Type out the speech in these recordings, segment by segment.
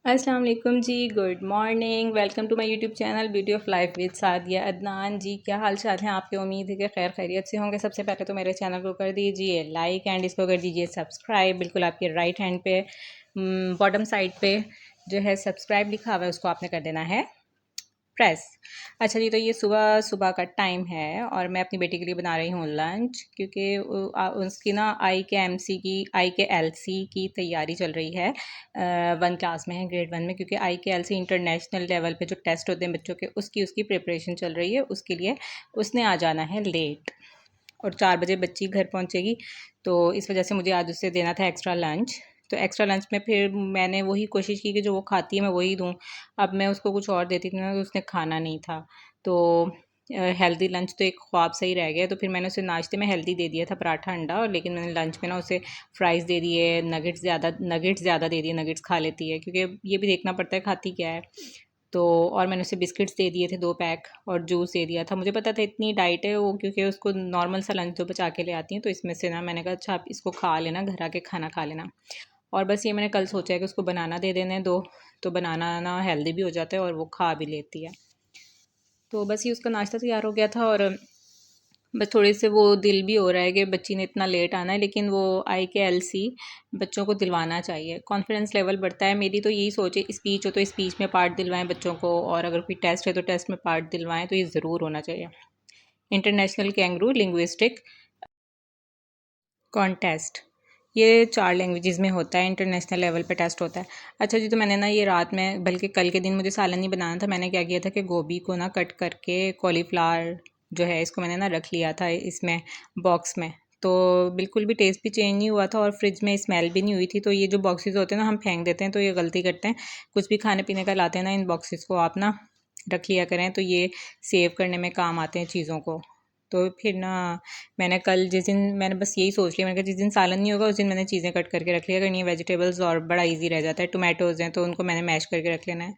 अस्सलाम वालेकुम जी। Good morning. Welcome to my YouTube channel beauty of life with Sadia Adnan ji. क्या हाल चाल है आपके? उम्मीद है कि खैर खैरियत से होंगे। सबसे पहले तो मेरे चैनल को कर दीजिए लाइक एंड इसको कर दीजिए सब्सक्राइब। बिल्कुल आपके राइट हैंड पे बॉटम साइड पे जो है सब्सक्राइब लिखा हुआ है, उसको आपने कर देना है प्रेस। अच्छा जी, तो ये सुबह सुबह का टाइम है और मैं अपनी बेटी के लिए बना रही हूँ लंच, क्योंकि उसकी ना आई के एल सी की तैयारी चल रही है। 1 क्लास में है, ग्रेड 1 में, क्योंकि आई के एल सी इंटरनेशनल लेवल पे जो टेस्ट होते हैं बच्चों के, उसकी उसकी प्रिपरेशन चल रही है। उसके लिए उसने आ जाना है लेट और 4 बजे बच्ची घर पहुँचेगी। तो इस वजह से मुझे आज उससे देना था एक्स्ट्रा लंच। तो एक्स्ट्रा लंच में फिर मैंने वही कोशिश की कि जो वो खाती है मैं वही दूँ। अब मैं उसको कुछ और देती थी ना, तो उसने खाना नहीं था। तो हेल्दी लंच तो एक ख्वाब से ही रह गया। तो फिर मैंने उसे नाश्ते में हेल्दी दे दिया था, पराठा अंडा, और लेकिन मैंने लंच में ना उसे फ्राइज़ दे दिए, नगेट्स ज़्यादा दे दिए। नगेट्स खा लेती है, क्योंकि ये भी देखना पड़ता है खाती क्या है। तो और मैंने उसे बिस्किट्स दे दिए थे 2 पैक, और जूस दे दिया था। मुझे पता था इतनी डाइट है वो, क्योंकि उसको नॉर्मल सा लंच तो बचा के ले आती हैं, तो इसमें से ना मैंने कहा अच्छा आप इसको खा लेना, घर आके खाना खा लेना। और बस ये मैंने कल सोचा है कि उसको बनाना दे देने दो, तो बनाना ना हेल्दी भी हो जाता है और वो खा भी लेती है। तो बस ये उसका नाश्ता तैयार हो गया था, और बस थोड़े से वो दिल भी हो रहा है कि बच्ची ने इतना लेट आना है, लेकिन वो आई के एल सी बच्चों को दिलवाना चाहिए, कॉन्फिडेंस लेवल बढ़ता है। मेरी तो यही सोच है, स्पीच हो तो स्पीच में पार्ट दिलवाएं बच्चों को, और अगर कोई टेस्ट है तो टेस्ट में पार्ट दिलवाएं, तो ये ज़रूर होना चाहिए। इंटरनेशनल कैंगरू लिंग्विस्टिक कॉन्टेस्ट, ये 4 लैंग्वेजेस में होता है, इंटरनेशनल लेवल पे टेस्ट होता है। अच्छा जी, तो मैंने ना ये रात में, बल्कि कल के दिन मुझे सालन नहीं बनाना था, मैंने क्या किया था कि गोभी को ना कट करके, कॉलीफ्लावर जो है इसको मैंने ना रख लिया था इसमें बॉक्स में। तो बिल्कुल भी टेस्ट भी चेंज नहीं हुआ था और फ्रिज में स्मेल भी नहीं हुई थी। तो ये जो बॉक्सेस होते हैं ना, हम फेंक देते हैं, तो ये गलती करते हैं। कुछ भी खाने पीने का लाते हैं ना, इन बॉक्सेस को आप ना रख लिया करें, तो ये सेव करने में काम आते हैं चीज़ों को। तो फिर ना मैंने कल जिस दिन, मैंने बस यही सोच लिया, मैंने कहा जिस दिन सालन नहीं होगा उस दिन मैंने चीज़ें कट करके रख लिया करनी है वेजिटेबल्स, और बड़ा इजी रह जाता है। टोमेटोज़ हैं तो उनको मैंने मैश करके रख लेना है,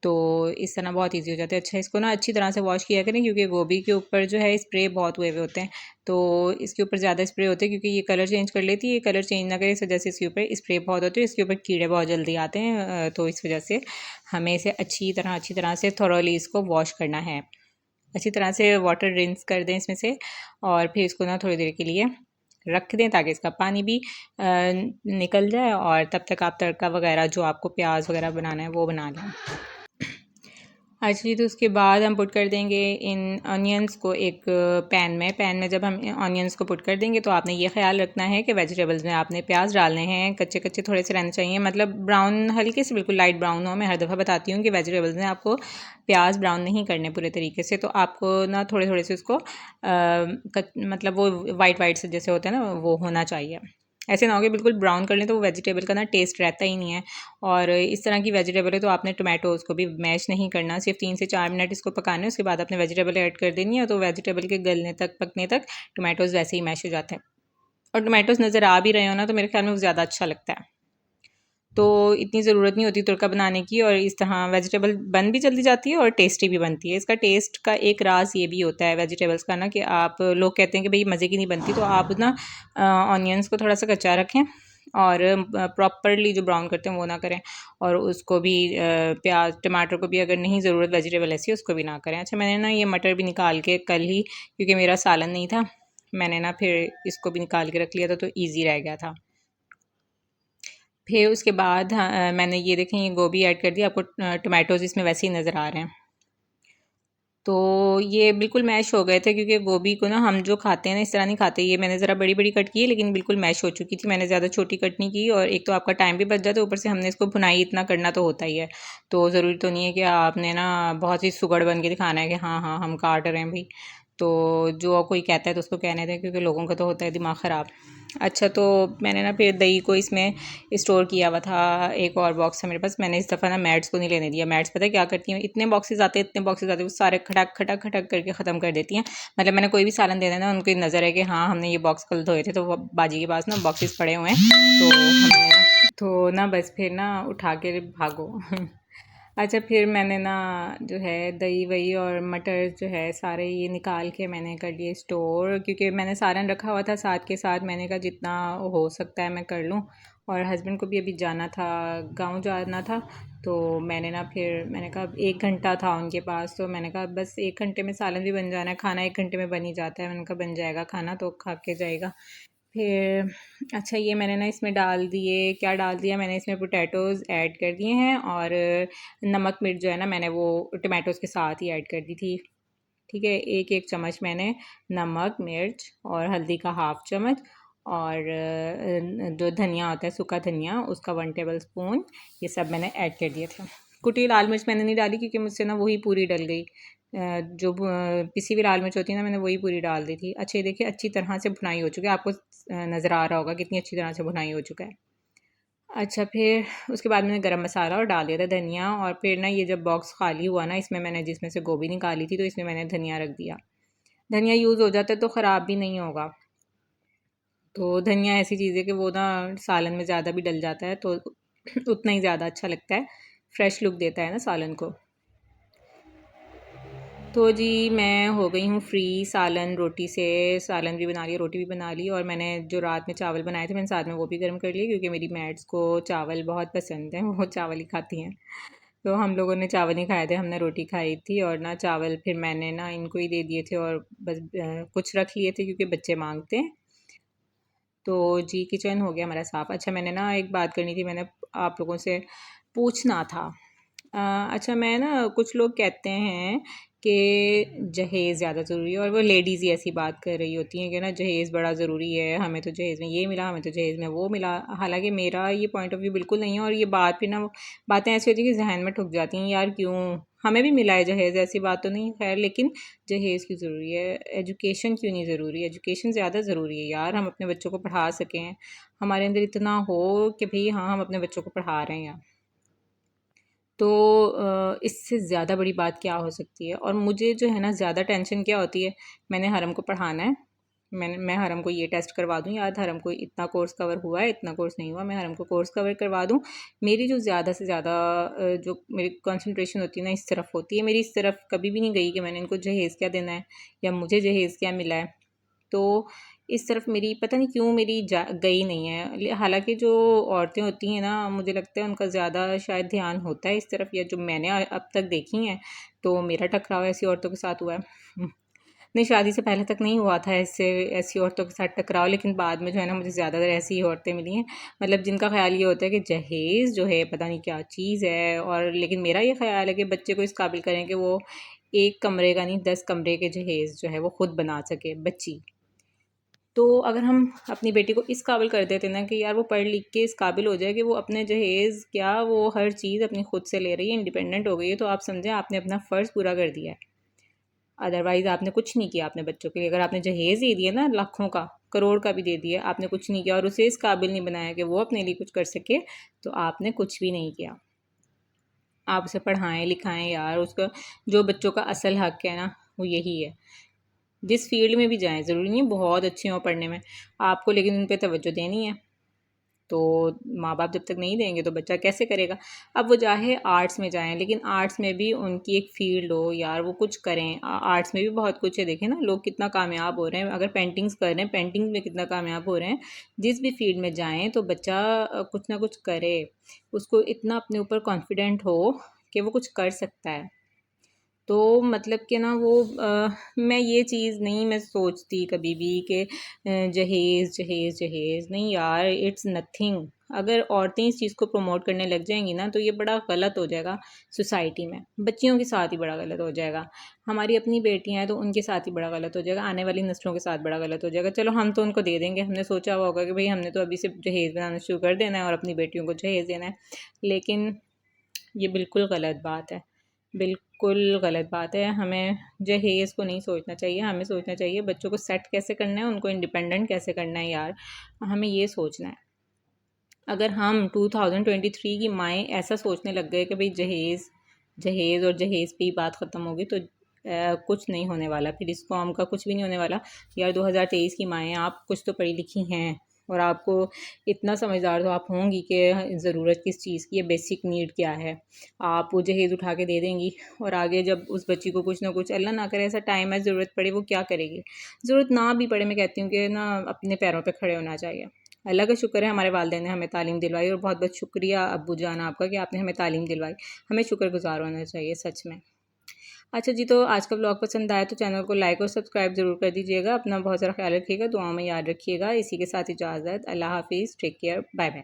तो इस तरह बहुत इजी हो जाता है। अच्छा, इसको ना अच्छी तरह से वॉश किया करें, क्योंकि गोभी के ऊपर जो है स्प्रे बहुत हुए हुए होते हैं, तो इसके ऊपर ज़्यादा स्प्रे होते हैं, क्योंकि ये कलर चेंज कर लेती है। ये कलर चेंज ना करे, इस वजह से इसके ऊपर स्प्रे बहुत होते हैं, इसके ऊपर कीड़े बहुत जल्दी आते हैं। तो इस वजह से हमें इसे अच्छी तरह से थॉरोली इसको वॉश करना है। अच्छी तरह से वाटर रिंस कर दें इसमें से, और फिर इसको ना थोड़ी देर के लिए रख दें, ताकि इसका पानी भी निकल जाए, और तब तक आप तड़का वगैरह जो आपको प्याज वगैरह बनाना है वो बना लें। अच्छा जी, तो उसके बाद हम पुट कर देंगे इन ऑनियंस को एक पैन में जब हम ऑनियंस को पुट कर देंगे, तो आपने ये ख्याल रखना है कि वेजिटेबल्स में आपने प्याज डालने हैं, कच्चे कच्चे थोड़े से रहने चाहिए, मतलब ब्राउन, हल्के से बिल्कुल लाइट ब्राउन हो। मैं हर दफ़ा बताती हूँ कि वेजिटेबल्स में आपको प्याज ब्राउन नहीं करने पूरे तरीके से, तो आपको ना थोड़े थोड़े से उसको मतलब वो वाइट वाइट से जैसे होता है ना, वो होना चाहिए। ऐसे ना हो कि बिल्कुल ब्राउन कर लें, तो वो वेजिटेबल का ना टेस्ट रहता ही नहीं है। और इस तरह की वेजिटेबल है तो आपने टोमेटोज़ को भी मैश नहीं करना, सिर्फ 3 से 4 मिनट इसको पकाना है। उसके बाद आपने वेजिटेबल ऐड कर देनी है, तो वेजिटेबल के गलने तक, पकने तक टोमेटोज़ वैसे ही मैश हो जाते हैं। और टोमेटोज़ नज़र आ भी रहे हो ना, तो मेरे ख्याल में वो ज़्यादा अच्छा लगता है। तो इतनी ज़रूरत नहीं होती तड़का बनाने की, और इस तरह वेजिटेबल बन भी जल्दी जाती है और टेस्टी भी बनती है। इसका टेस्ट का एक राज ये भी होता है वेजिटेबल्स का ना, कि आप लोग कहते हैं कि भाई मज़े की नहीं बनती, तो आप ना ऑनियंस को थोड़ा सा कच्चा रखें, और प्रॉपरली जो ब्राउन करते हैं वो ना करें, और उसको भी प्याज टमाटर को भी अगर नहीं ज़रूरत वेजिटेबल ऐसी उसको भी ना करें। अच्छा, मैंने ना ये मटर भी निकाल के कल ही, क्योंकि मेरा सालन नहीं था, मैंने ना फिर इसको भी निकाल के रख लिया था, तो ईजी रह गया था। फिर उसके बाद मैंने ये देखें, ये गोभी ऐड कर दिया, आपको टोमेटोज़ इसमें वैसे ही नज़र आ रहे हैं। तो ये बिल्कुल मैश हो गए थे, क्योंकि गोभी को ना हम जो खाते हैं ना इस तरह नहीं खाते। ये मैंने ज़रा बड़ी बड़ी कट की है, लेकिन बिल्कुल मैश हो चुकी थी, मैंने ज़्यादा छोटी कट नहीं की। और एक तो आपका टाइम भी बच जाता है, ऊपर से हमने इसको भुनाई इतना करना तो होता ही है। तो ज़रूरी तो नहीं है कि आपने ना बहुत ही सुगड़ बन के दिखाना है कि हाँ हाँ हम काट रहे हैं भाई। तो जो कोई कहता है तो उसको कहने दें, क्योंकि लोगों का तो होता है दिमाग ख़राब। अच्छा, तो मैंने ना फिर दही को इसमें स्टोर किया हुआ था, एक और बॉक्स है मेरे पास। मैंने इस दफ़ा ना मैट्स को नहीं लेने दिया। मैट्स पता है क्या करती हैं, इतने बॉक्सेस आते हैं, वो सारे खटक खटक खटक करके ख़त्म कर देती हैं। मतलब मैंने कोई भी सालन देना ना, उनको नज़र है कि हाँ हमने ये बॉक्स कल धोए थे, तो वो बाजी के पास ना बॉक्सेस पड़े हुए हैं, तो हमने ना, तो ना बस फिर ना उठा के भागो। अच्छा, फिर मैंने ना जो है दही वही और मटर जो है सारे ये निकाल के मैंने कर लिए स्टोर, क्योंकि मैंने सालन रखा हुआ था साथ के साथ। मैंने कहा जितना हो सकता है मैं कर लूँ, और हस्बैंड को भी अभी जाना था, गांव जाना था, तो मैंने ना फिर मैंने कहा 1 घंटा था उनके पास, तो मैंने कहा बस 1 घंटे में सालन भी बन जाना है, खाना 1 घंटे में बन ही जाता है। मैंने कहा बन जाएगा खाना तो खा के जाएगा। फिर अच्छा ये मैंने ना इसमें डाल दिए, क्या डाल दिया मैंने इसमें, पोटैटोज़ ऐड कर दिए हैं, और नमक मिर्च जो है ना मैंने वो टमाटोज़ के साथ ही ऐड कर दी थी। ठीक है, एक एक चम्मच मैंने नमक मिर्च और हल्दी का हाफ़ चम्मच, और जो धनिया होता है सूखा धनिया उसका 1 टेबल स्पून, ये सब मैंने ऐड कर दिए थे। कुटी लाल मिर्च मैंने नहीं डाली क्योंकि मुझसे ना वही पूरी डल गई। जो पिसी हुई लाल मिर्च होती है ना मैंने वही पूरी डाल दी थी। अच्छा ये देखिए अच्छी तरह से भुनाई हो चुकी है, आपको नज़र आ रहा होगा कितनी अच्छी तरह से भुनाई हो चुका है। अच्छा फिर उसके बाद मैंने गरम मसाला और डाल दिया था धनिया, और फिर ना ये जब बॉक्स खाली हुआ ना इसमें मैंने जिसमें से गोभी निकाली थी तो इसमें मैंने धनिया रख दिया। धनिया यूज़ हो जाता है तो ख़राब भी नहीं होगा। तो धनिया ऐसी चीज़ है कि वो ना सालन में ज़्यादा भी डल जाता है तो उतना ही ज़्यादा अच्छा लगता है, फ्रेश लुक देता है ना सालन को। तो जी मैं हो गई हूँ फ्री सालन रोटी से, सालन भी बना लिया रोटी भी बना ली, और मैंने जो रात में चावल बनाए थे मैंने साथ में वो भी गर्म कर लिए क्योंकि मेरी मैड्स को चावल बहुत पसंद है, वो चावल ही खाती हैं। तो हम लोगों ने चावल नहीं खाए थे, हमने रोटी खाई थी, और ना चावल फिर मैंने ना इनको ही दे दिए थे, और बस कुछ रख लिए थे क्योंकि बच्चे मांगते हैं। तो जी किचन हो गया हमारा साफ़। अच्छा मैंने ना एक बात करनी थी, मैंने आप लोगों से पूछना था। अच्छा मैं ना कुछ लोग कहते हैं कि जहेज़ ज़्यादा ज़रूरी है, और वो लेडीज़ ही ऐसी बात कर रही होती हैं कि ना जहेज़ बड़ा ज़रूरी है, हमें तो जहेज़ में ये मिला, हमें तो जहेज़ में वो मिला। हालांकि मेरा ये पॉइंट ऑफ व्यू बिल्कुल नहीं है, और ये बात फिर ना बातें ऐसी होती हैं कि जहन में ठुक जाती हैं, यार क्यों हमें भी मिला है जहेज़, ऐसी बात तो नहीं खैर, लेकिन जहेज़ क्यों ज़रूरी है, एजुकेशन क्यों नहीं ज़रूरी, एजुकेशन ज़्यादा ज़रूरी है यार, हम अपने बच्चों को पढ़ा सकें, हमारे अंदर इतना हो कि भाई हाँ हम अपने बच्चों को पढ़ा रहे हैं। तो इससे ज़्यादा बड़ी बात क्या हो सकती है। और मुझे जो है ना ज़्यादा टेंशन क्या होती है, मैंने हरम को पढ़ाना है, मैं हरम को ये टेस्ट करवा दूँ, यार हरम को इतना कोर्स कवर हुआ है, इतना कोर्स नहीं हुआ, मैं हरम को कोर्स कवर करवा दूँ। मेरी जो ज़्यादा से ज़्यादा जो मेरी कंसंट्रेशन होती है ना इस तरफ होती है, मेरी इस तरफ कभी भी नहीं गई कि मैंने इनको जहेज़ क्या देना है या मुझे जहेज़ क्या मिला है। तो इस तरफ मेरी पता नहीं क्यों मेरी जा गई नहीं है। हालांकि जो औरतें होती हैं ना मुझे लगता है उनका ज़्यादा शायद ध्यान होता है इस तरफ, या जो मैंने अब तक देखी हैं, तो मेरा टकराव ऐसी औरतों के साथ हुआ है। नहीं शादी से पहले तक नहीं हुआ था ऐसे ऐसी औरतों के साथ टकराव, लेकिन बाद में जो है ना मुझे ज़्यादातर ऐसी ही औरतें मिली हैं, मतलब जिनका ख्याल ये होता है कि जहेज़ जो है पता नहीं क्या चीज़ है। और लेकिन मेरा ये ख्याल है कि बच्चे को इस काबिल करें कि वो एक कमरे का नहीं 10 कमरे के जहेज़ जो है वो खुद बना सके बच्ची। तो अगर हम अपनी बेटी को इस काबिल कर देते ना कि यार वो पढ़ लिख के इस काबिल हो जाए कि वो अपने जहेज़ क्या वो हर चीज़ अपनी खुद से ले रही है, इंडिपेंडेंट हो गई है, तो आप समझें आपने अपना फ़र्ज़ पूरा कर दिया है। अदरवाइज़ आपने कुछ नहीं किया अपने बच्चों के लिए। अगर आपने जहेज़ दे दिया ना लाखों का, करोड़ का भी दे दिया, आपने कुछ नहीं किया और उसे इस काबिल नहीं बनाया कि वो अपने लिए कुछ कर सके, तो आपने कुछ भी नहीं किया। आप उसे पढ़ाएं लिखाएं यार, उसका जो बच्चों का असल हक है ना वो यही है। जिस फील्ड में भी जाएं, ज़रूरी नहीं है बहुत अच्छी हो पढ़ने में, आपको लेकिन उन पे तवज्जो देनी है। तो माँ बाप जब तक नहीं देंगे तो बच्चा कैसे करेगा। अब वो चाहे आर्ट्स में जाएं, लेकिन आर्ट्स में भी उनकी एक फ़ील्ड हो यार, वो कुछ करें। आर्ट्स में भी बहुत कुछ है, देखें ना लोग कितना कामयाब हो रहे हैं, अगर पेंटिंग्स कर रहे हैं पेंटिंग में कितना कामयाब हो रहे हैं। जिस भी फील्ड में जाएं तो बच्चा कुछ ना कुछ करे, उसको इतना अपने ऊपर कॉन्फिडेंट हो कि वो कुछ कर सकता है। तो मतलब कि ना वो मैं ये चीज़ नहीं मैं सोचती कभी भी कि जहेज़ जहेज़ जहेज़ नहीं यार, इट्स नथिंग। अगर औरतें इस चीज़ को प्रमोट करने लग जाएंगी ना तो ये बड़ा गलत हो जाएगा सोसाइटी में, बच्चियों के साथ ही बड़ा गलत हो जाएगा। हमारी अपनी बेटियां हैं तो उनके साथ ही बड़ा गलत हो जाएगा, आने वाली नस्लों के साथ बड़ा गलत हो जाएगा। चलो हम तो उनको दे देंगे, हमने सोचा हुआ होगा कि भाई हमने तो अभी से जहेज़ बनाना शुरू कर देना है और अपनी बेटियों को जहेज़ देना है, लेकिन ये बिल्कुल गलत बात है, बिल्कुल गलत बात है। हमें जहेज़ को नहीं सोचना चाहिए, हमें सोचना चाहिए बच्चों को सेट कैसे करना है, उनको इंडिपेंडेंट कैसे करना है यार, हमें ये सोचना है। अगर हम 2023 की माएँ ऐसा सोचने लग गए कि भाई जहेज़ जहेज़ और जहेज़ पे ही बात ख़त्म होगी तो कुछ नहीं होने वाला, फिर इस कौम का कुछ भी नहीं होने वाला। यार 2023 की माएँ आप कुछ तो पढ़ी लिखी हैं, और आपको इतना समझदार तो आप होंगी कि ज़रूरत किस चीज़ की है, बेसिक नीड क्या है। आप वो जहेज़ उठा के दे देंगी, और आगे जब उस बच्ची को कुछ ना कुछ अल्लाह ना करे ऐसा टाइम है ज़रूरत पड़े, वो क्या करेगी। ज़रूरत ना भी पड़े, मैं कहती हूँ कि ना अपने पैरों पे खड़े होना चाहिए। अल्लाह का शुक्र है हमारे वालिदैन ने हमें तालीम दिलवाई, और बहुत बहुत शुक्रिया अब्बू जान आपका कि आपने हमें तालीम दिलवाई। हमें शुक्रगुजार होना चाहिए सच में। अच्छा जी, तो आज का ब्लॉग पसंद आया तो चैनल को लाइक और सब्सक्राइब ज़रूर कर दीजिएगा। अपना बहुत सारा ख्याल रखिएगा, दुआओं में याद रखिएगा। इसी के साथ इजाज़त। अल्लाह हाफिज़, टेक केयर, बाय बाय।